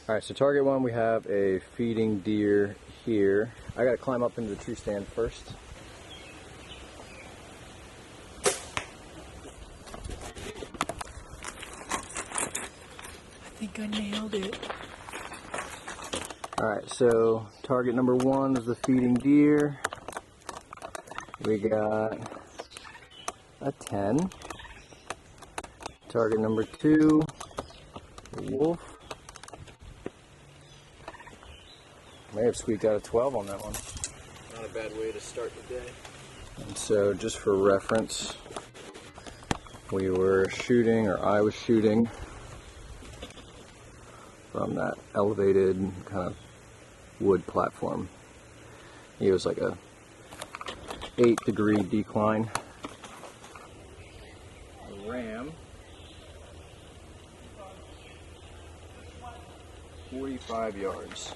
Alright, so target one, we have a feeding deer here. I gotta climb up into the tree stand first. I think I nailed it. Alright, so target number one is the feeding deer. We got a 10. Target number two, a wolf. May have squeaked out a 12 on that one. Not a bad way to start the day. And so just for reference, we were shooting, or I was shooting, from that elevated kind of wood platform. It was like a 8-degree decline. A ram, 45 yards.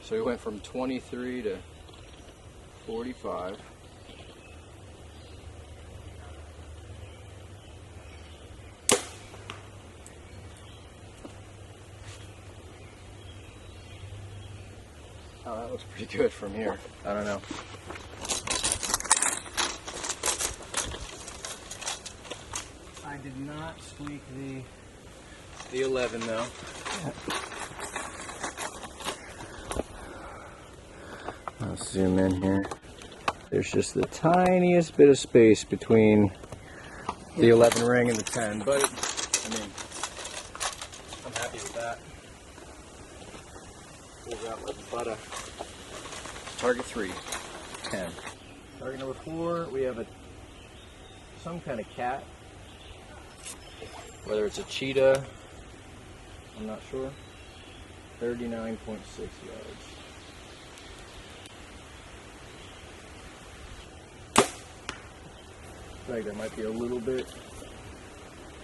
So we went from 23 to 45. Oh, that looks pretty good from here. I don't know. I did not squeak the 11 though. I'll zoom in here. There's just the tiniest bit of space between the 11 ring and the 10, but I mean, I'm happy with that. Pulls out like butter. Target 3, 10. Target number 4, we have some kind of cat. Whether it's a cheetah, I'm not sure. 39.6 yards. I feel like that might be a little bit,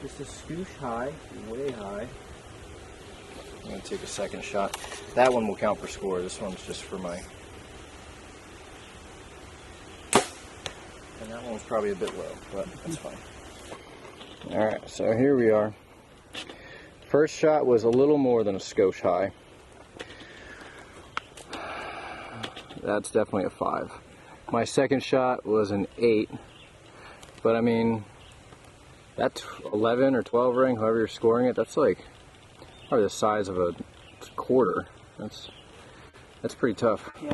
just a scoosh high, way high. I'm going to take a second shot. That one will count for score. This one's just for my... And that one's probably a bit low, but that's fine. Alright, so here we are. First shot was a little more than a skosh high. That's definitely a 5. My second shot was an 8. But I mean, that 11 or 12 ring, however you're scoring it, that's like probably the size of a quarter. That's pretty tough. Yeah.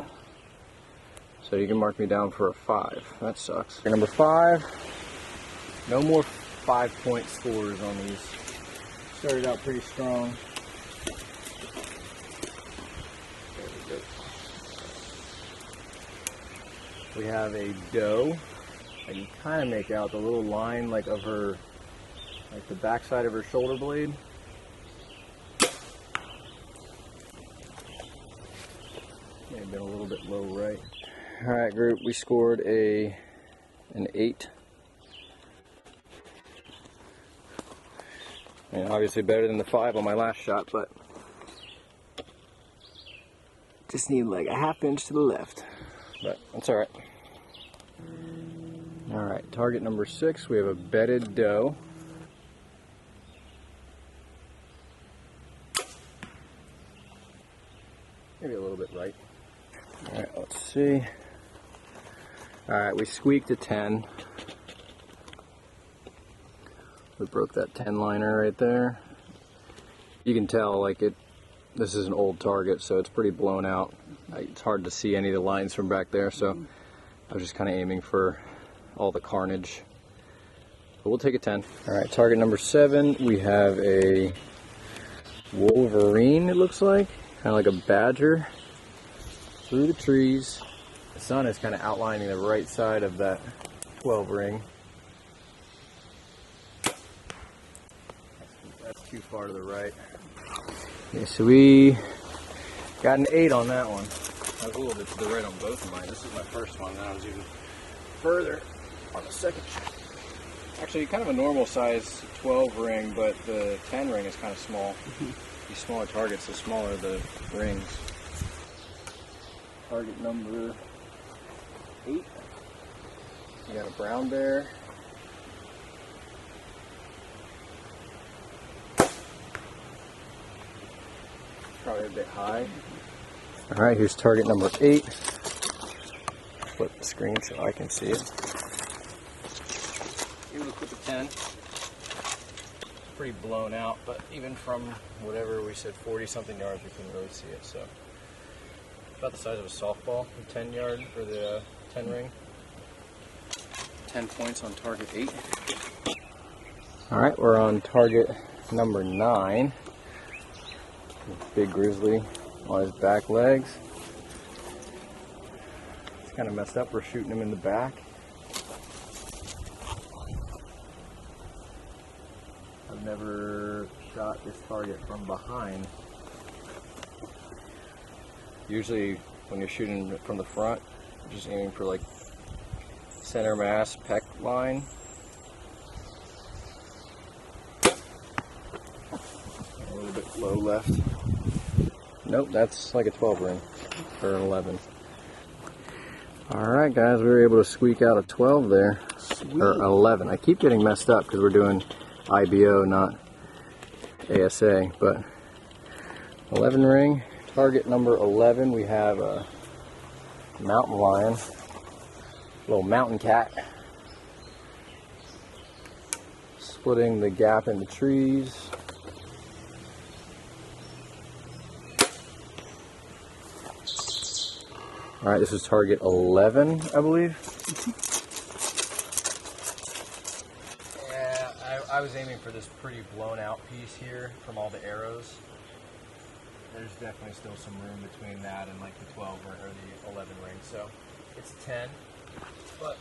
So you can mark me down for a 5. That sucks. Number 5, no more 5-point scores on these. Started out pretty strong. There we go. We have a doe. I can kind of make out the little line like of her, like the backside of her shoulder blade. May have been a little bit low, right? All right, group, we scored an 8. And obviously better than the 5 on my last shot, but just need like a half inch to the left. But that's all right. All right, target number 6, we have a bedded doe. Maybe a little bit right. All right, let's see. All right, we squeaked a 10. We broke that 10 liner right there. You can tell like this is an old target, so it's pretty blown out. It's hard to see any of the lines from back there, so I was just kind of aiming for all the carnage. But we'll take a 10. All right, target number 7, we have a wolverine, it looks like. Kind of like a badger through the trees. The sun is kind of outlining the right side of that 12 ring. That's too far to the right. Okay, so we got an 8 on that one. I was a little bit to the right on both of mine. This is my first one, and I was even further on the second shot. Actually, kind of a normal size 12 ring, but the 10 ring is kind of small. These smaller targets, the smaller the rings. Target number 8. We got a brown bear. probably a bit high. All right, here's target number 8. Flip the screen so I can see it. Able to clip a 10. Pretty blown out, but even from whatever we said, 40 something yards, we couldn't really see it. So about the size of a softball, the 10 yard or the 10 ring. 10 points on target 8. All right, we're on target number 9. Big grizzly on his back legs. It's kind of messed up. We're shooting him in the back. I've never shot this target from behind. Usually when you're shooting from the front, you're just aiming for like center mass, pec line. A little bit low left. Nope, that's like a 12 ring or an 11. Alright guys, we were able to squeak out a 12 there. Sweet. Or 11. I keep getting messed up because we're doing IBO, not ASA, but 11 ring. Target number 11, we have a mountain lion, little mountain cat, splitting the gap in the trees. All right, this is target 11, I believe. Yeah, I was aiming for this pretty blown out piece here from all the arrows. There's definitely still some room between that and like the 12 or the 11 ring, so it's 10. But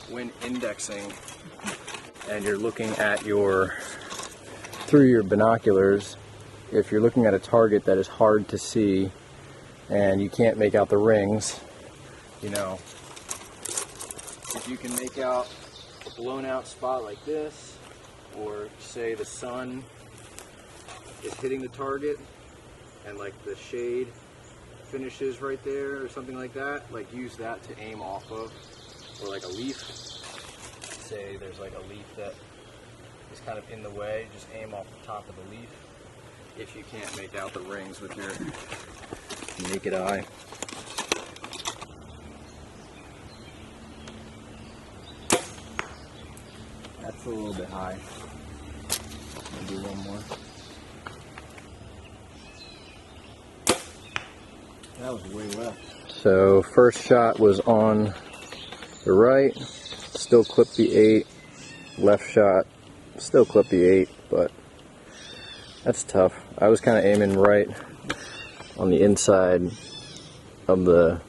when indexing and you're looking at through your binoculars, if you're looking at a target that is hard to see and you can't make out the rings, you know, if you can make out a blown out spot like this, or say the sun is hitting the target and like the shade finishes right there or something like that, like use that to aim off of, or like a leaf. Say there's like a leaf that is kind of in the way, just aim off the top of the leaf if you can't make out the rings with your naked eye. That's a little bit high. Maybe one more. That was way left. So first shot was on the right, still clipped the 8. Left shot, still clipped the 8, but that's tough. I was kind of aiming right on the inside of the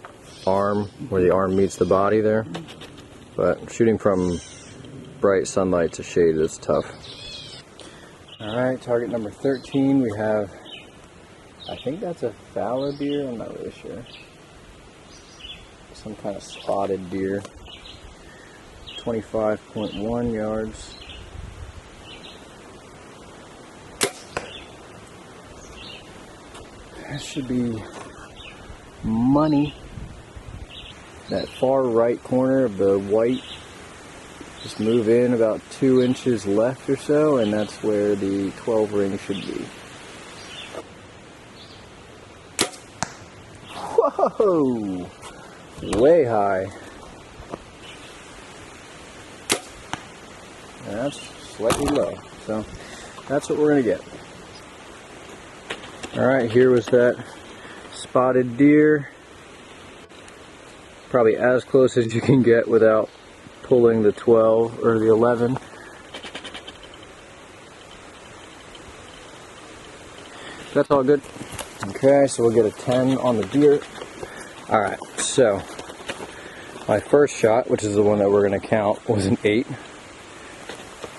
arm, where the arm meets the body there. But shooting from bright sunlight to shade is tough. Alright, target number 13, we have, I think that's a fallow deer, I'm not really sure. Some kind of spotted deer. 25.1 yards. That should be money. That far right corner of the white, just move in about 2 inches left or so, and that's where the 12 ring should be. Whoa! Way high. And that's slightly low, so that's what we're gonna get. Alright, here was that spotted deer. Probably as close as you can get without pulling the 12 or the 11. That's all good. Okay, so we'll get a 10 on the deer. Alright, so my first shot, which is the one that we're going to count, was an 8.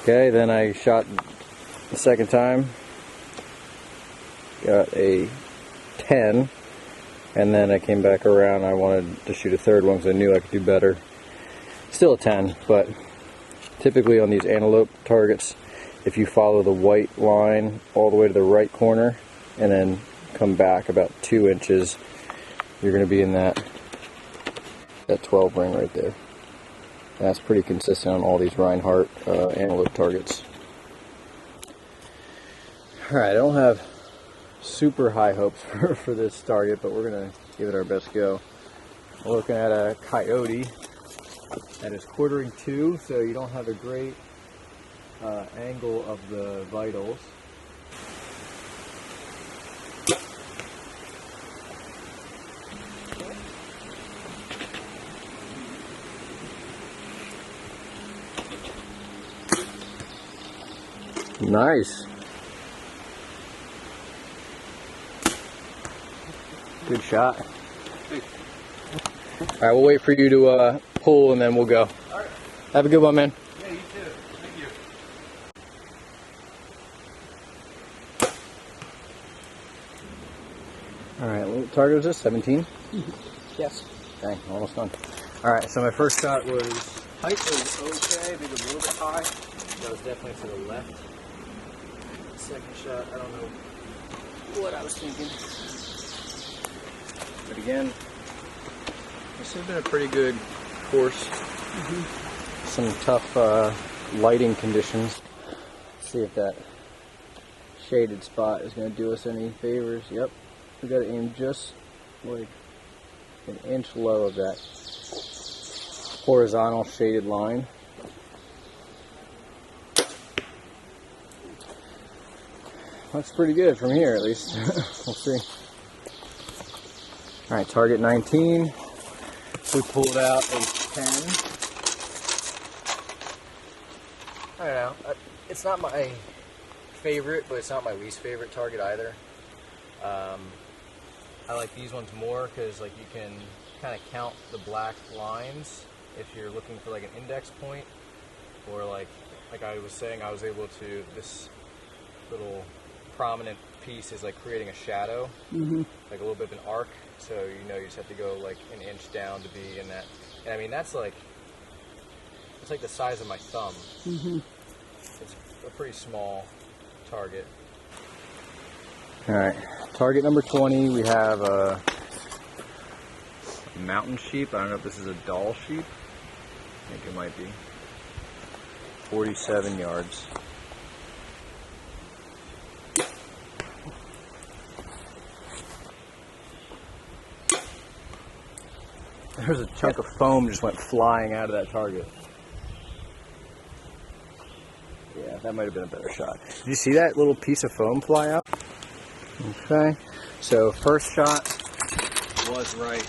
Okay, then I shot the second time, got a 10, and then I came back around. I wanted to shoot a third one because I knew I could do better. Still a 10, but typically on these antelope targets, if you follow the white line all the way to the right corner and then come back about 2 inches, you're going to be in that 12 ring right there. That's pretty consistent on all these Reinhardt antelope targets. Alright, I don't have super high hopes for this target, but we're gonna give it our best go. We're looking at a coyote that is quartering 2, so you don't have a great angle of the vitals. Nice. Good shot. All right, we'll wait for you to pull and then we'll go. All right. Have a good one, man. Yeah, you too. Thank you. All right, what target was this? 17? Yes. Dang, almost done. All right, so my first shot was, height was okay, maybe a little bit high. That was definitely to the left. Second shot, I don't know what I was thinking. But again, this has been a pretty good course. Some tough lighting conditions. Let's see if that shaded spot is going to do us any favors. Yep, we got to aim just like an inch low of that horizontal shaded line. Looks pretty good from here, at least. We'll see. All right, target 19. We pulled out a 10. I don't know. It's not my favorite, but it's not my least favorite target either. I like these ones more because like you can kind of count the black lines if you're looking for like an index point, or like I was saying, I was able to, this little prominent piece is like creating a shadow, like a little bit of an arc, so you know you just have to go like an inch down to be in that. And I mean that's like, it's like the size of my thumb. It's a pretty small target. All right, target number 20, we have a mountain sheep. I don't know if this is a doll sheep. I think it might be. 47 yards. There's a chunk of foam just went flying out of that target. Yeah, that might have been a better shot. Did you see that little piece of foam fly out? Okay, so first shot was right.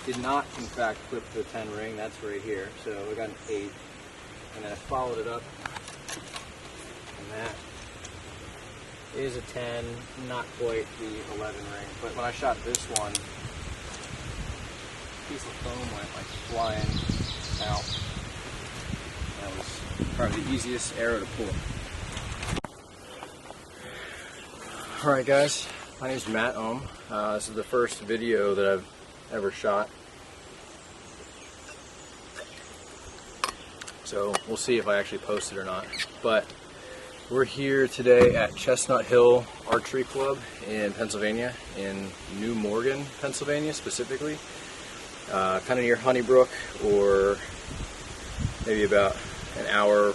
Did not, in fact, flip the 10 ring. That's right here. So we got an 8. And then I followed it up. And that is a 10. Not quite the 11 ring. But when I shot this one, piece of foam went like flying out. That was probably the easiest arrow to pull. Alright guys, my name is Matt Ohm. This is the first video that I've ever shot. So we'll see if I actually post it or not. But we're here today at Chestnut Hill Archery Club in Pennsylvania, in New Morgan, Pennsylvania specifically. Kind of near Honeybrook, or maybe about an hour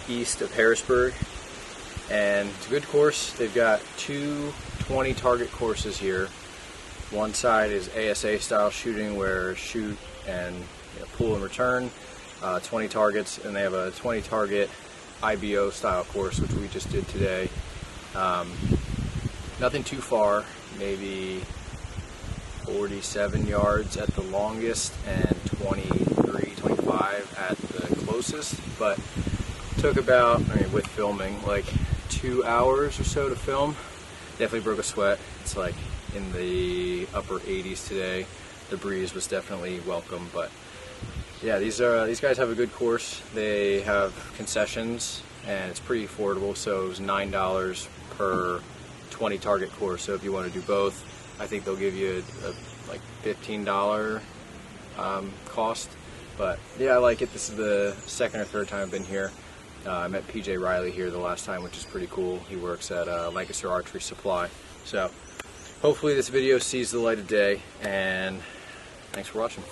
east of Harrisburg. And it's a good course. They've got 2 20 target courses here. One side is ASA style shooting, where shoot and pull and return, 20 targets, and they have a 20 target IBO style course, which we just did today. Nothing too far, maybe 47 yards at the longest and 23, 25 at the closest, but took about, I mean, with filming, like 2 hours or so to film. Definitely broke a sweat. It's like in the upper 80s today. The breeze was definitely welcome, but yeah, these guys have a good course. They have concessions and it's pretty affordable, so it was $9 per 20 target course. So if you want to do both, I think they'll give you a like $15 cost. But yeah, I like it. This is the second or third time I've been here. I met PJ Riley here the last time, which is pretty cool. He works at Lancaster Archery Supply. So hopefully this video sees the light of day, and thanks for watching.